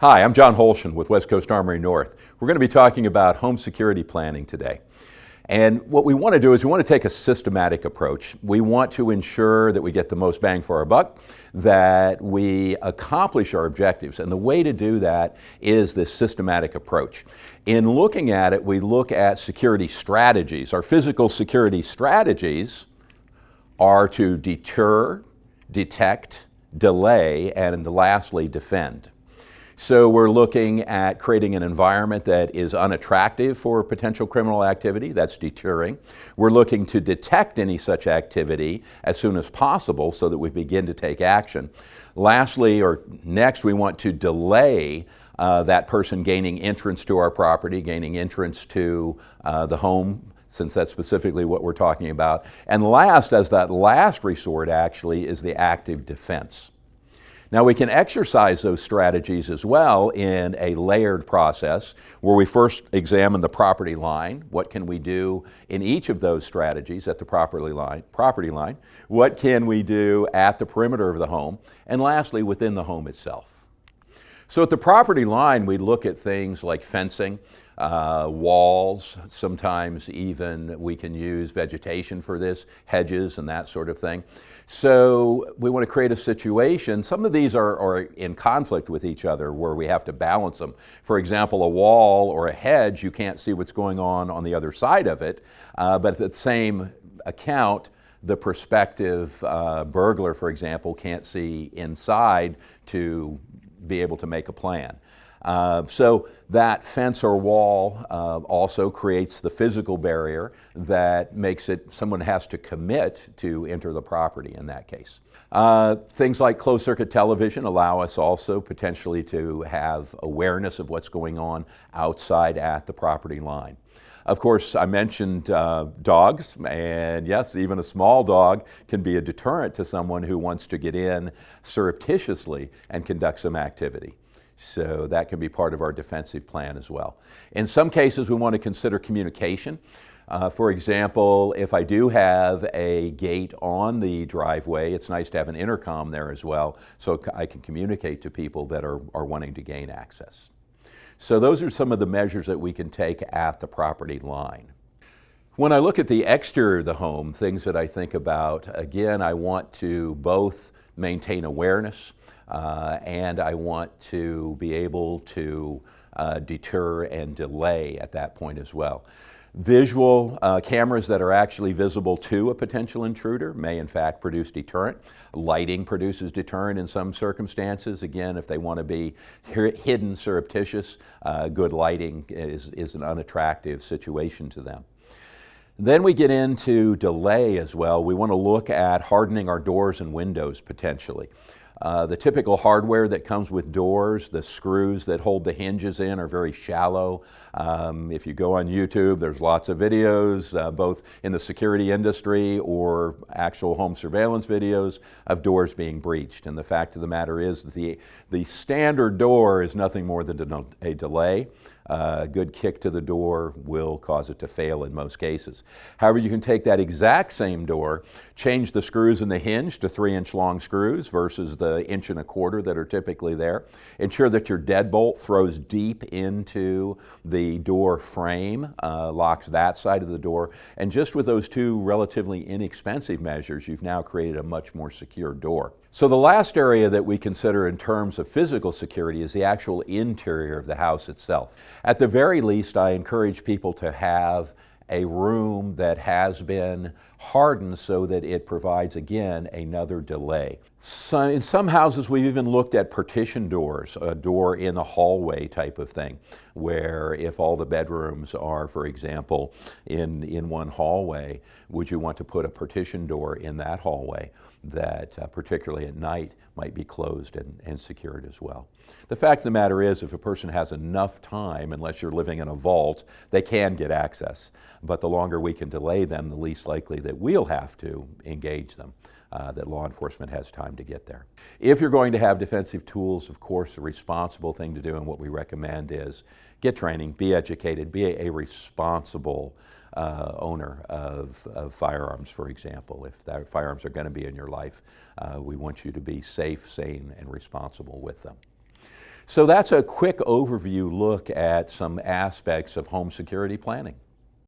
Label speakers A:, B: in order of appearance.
A: Hi, I'm John Holshin with West Coast Armory North. We're going to be talking about home security planning today. And what we want to do is we want to take a systematic approach. We want to ensure that we get the most bang for our buck, that we accomplish our objectives. And the way to do that is this systematic approach. In looking at it, we look at security strategies. Our physical security strategies are to deter, detect, delay, and lastly, defend. So we're looking at creating an environment that is unattractive for potential criminal activity, that's deterring. We're looking to detect any such activity as soon as possible so that we begin to take action. Lastly, or next, we want to delay that person gaining entrance to our property, gaining entrance to the home, since that's specifically what we're talking about. And last, as that last resort actually, is the active defense. Now we can exercise those strategies as well in a layered process where we first examine the property line. What can we do in each of those strategies at the property line? What can we do at the perimeter of the home? And lastly, within the home itself. So at the property line, we look at things like fencing, walls, sometimes even we can use vegetation for this, hedges and that sort of thing. So we want to create a situation, some of these are in conflict with each other where we have to balance them. For example, a wall or a hedge, you can't see what's going on the other side of it, but at the same account, the prospective burglar, for example, can't see inside to be able to make a plan. So that fence or wall also creates the physical barrier that makes it someone has to commit to enter the property in that case. Things like closed circuit television allow us also potentially to have awareness of what's going on outside at the property line. Of course, I mentioned dogs, and yes, even a small dog can be a deterrent to someone who wants to get in surreptitiously and conduct some activity. So that can be part of our defensive plan as well. In some cases, we want to consider communication. For example, if I do have a gate on the driveway, it's nice to have an intercom there as well so I can communicate to people that are wanting to gain access. So those are some of the measures that we can take at the property line. When I look at the exterior of the home, things that I think about, again, I want to both maintain awareness and I want to be able to deter and delay at that point as well. Visual cameras that are actually visible to a potential intruder may in fact produce deterrent. Lighting produces deterrent in some circumstances. Again, if they want to be hidden surreptitious, good lighting is an unattractive situation to them. Then we get into delay as well. We want to look at hardening our doors and windows potentially. The typical hardware that comes with doors, the screws that hold the hinges in are very shallow. If you go on YouTube, there's lots of videos, both in the security industry or actual home surveillance videos of doors being breached. And the fact of the matter is that the standard door is nothing more than a delay. A good kick to the door will cause it to fail in most cases. However, you can take that exact same door, change the screws in the hinge to 3-inch long screws versus the 1.25 inch that are typically there. Ensure that your deadbolt throws deep into the door frame, locks that side of the door, and just with those two relatively inexpensive measures, you've now created a much more secure door. So the last area that we consider in terms of physical security is the actual interior of the house itself. At the very least, I encourage people to have a room that has been hardened so that it provides, again, another delay. So in some houses, we've even looked at partition doors, a door in the hallway type of thing, where if all the bedrooms are, for example, in one hallway, would you want to put a partition door in that hallway that particularly at night might be closed and secured as well. The fact of the matter is, if a person has enough time, unless you're living in a vault, they can get access. But the longer we can delay them, the least likely that we'll have to engage them, that law enforcement has time to get there. If you're going to have defensive tools, of course, the responsible thing to do and what we recommend is get training, be educated, be a responsible owner of firearms, for example. If firearms are going to be in your life, we want you to be safe, sane, and responsible with them. So that's a quick overview look at some aspects of home security planning.